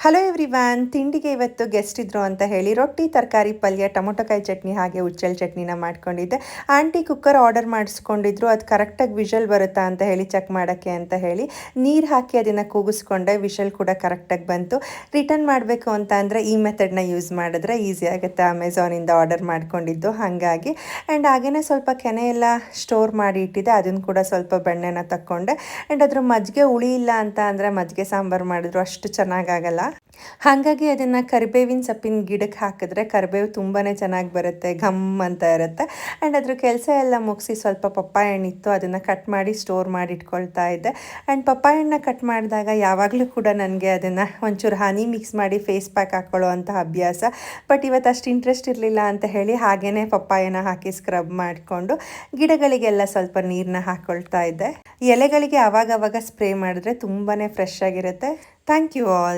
Hello everyone, ತಿಂಡಿಗೆ ಇವತ್ತು guest ಇದ್ರು ಅಂತ ಹೇಳಿ ರೊಟ್ಟಿ, ತರಕಾರಿ ಪಲ್ಯ, ಟೊಮೊಟೊಕಾಯಿ ಚಟ್ನಿ ಹಾಗೆ ಉಚ್ಚಲ್ ಚಟ್ನಿನ ಮಾಡ್ಕೊಂಡಿದ್ದೆ. ಆಂಟಿ ಕುಕ್ಕರ್ ಆರ್ಡರ್ ಮಾಡಿಸ್ಕೊಂಡಿದ್ರು. ಅದು ಕರೆಕ್ಟಾಗಿ ವಿಷಲ್ ಬರುತ್ತಾ ಅಂತ ಹೇಳಿ ಚೆಕ್ ಮಾಡೋಕ್ಕೆ ಅಂತ ಹೇಳಿ ನೀರು ಹಾಕಿ ಅದನ್ನು ಕೂಗಿಸ್ಕೊಂಡೆ. ವಿಷಲ್ ಕೂಡ ಕರೆಕ್ಟಾಗಿ ಬಂತು. ರಿಟರ್ನ್ ಮಾಡಬೇಕು ಅಂತ ಅಂದರೆ ಈ ಮೆಥಡ್ನ ಯೂಸ್ ಮಾಡಿದ್ರೆ ಈಸಿ ಆಗುತ್ತೆ. ಅಮೆಝಾನಿಂದ ಆರ್ಡರ್ ಮಾಡ್ಕೊಂಡಿದ್ದು ಹಾಗಾಗಿ. ಆ್ಯಂಡ್ ಹಾಗೆಯೇ ಸ್ವಲ್ಪ ಕೆನೆ ಎಲ್ಲ ಸ್ಟೋರ್ ಮಾಡಿ ಇಟ್ಟಿದ್ದೆ, ಅದನ್ನು ಕೂಡ ಸ್ವಲ್ಪ ಬೆಣ್ಣೆನ ತಕ್ಕೊಂಡೆ. ಆ್ಯಂಡ್ ಅದ್ರ ಮಜ್ಜಿಗೆ ಉಳಿ ಇಲ್ಲ ಅಂತ ಅಂದರೆ ಮಜ್ಜಿಗೆ ಸಾಂಬಾರು ಮಾಡಿದ್ರು ಅಷ್ಟು ಚೆನ್ನಾಗಾಗಲ್ಲ. ಹಾಗಾಗಿ ಅದನ್ನು ಕರಿಬೇವಿನ ಸೊಪ್ಪಿನ ಗಿಡಕ್ಕೆ ಹಾಕಿದ್ರೆ ಕರಿಬೇವು ತುಂಬಾ ಚೆನ್ನಾಗಿ ಬರುತ್ತೆ, ಘಮ್ ಅಂತ ಇರುತ್ತೆ. ಆ್ಯಂಡ್ ಅದ್ರ ಕೆಲಸ ಎಲ್ಲ ಮುಗಿಸಿ ಸ್ವಲ್ಪ ಪಪ್ಪಾಯ ಹಣ್ಣಿತ್ತು, ಅದನ್ನು ಕಟ್ ಮಾಡಿ ಸ್ಟೋರ್ ಮಾಡಿ ಇಟ್ಕೊಳ್ತಾ ಇದ್ದೆ. ಆ್ಯಂಡ್ ಪಪ್ಪಾಯ ಹಣ್ಣನ್ನ ಕಟ್ ಮಾಡಿದಾಗ ಯಾವಾಗಲೂ ಕೂಡ ನನಗೆ ಅದನ್ನು ಒಂಚೂರು ಹನಿ ಮಿಕ್ಸ್ ಮಾಡಿ ಫೇಸ್ ಪ್ಯಾಕ್ ಹಾಕ್ಕೊಳ್ಳೋ ಅಂಥ ಅಭ್ಯಾಸ. ಬಟ್ ಇವತ್ತು ಅಷ್ಟು ಇಂಟ್ರೆಸ್ಟ್ ಇರಲಿಲ್ಲ ಅಂತ ಹೇಳಿ ಹಾಗೆಯೇ ಪಪ್ಪಾಯನ ಹಾಕಿ ಸ್ಕ್ರಬ್ ಮಾಡಿಕೊಂಡು ಗಿಡಗಳಿಗೆಲ್ಲ ಸ್ವಲ್ಪ ನೀರನ್ನ ಹಾಕ್ಕೊಳ್ತಾ ಇದ್ದೆ. ಎಲೆಗಳಿಗೆ ಆವಾಗವಾಗ ಸ್ಪ್ರೇ ಮಾಡಿದ್ರೆ ತುಂಬಾ ಫ್ರೆಶ್ ಆಗಿರುತ್ತೆ. Thank you all.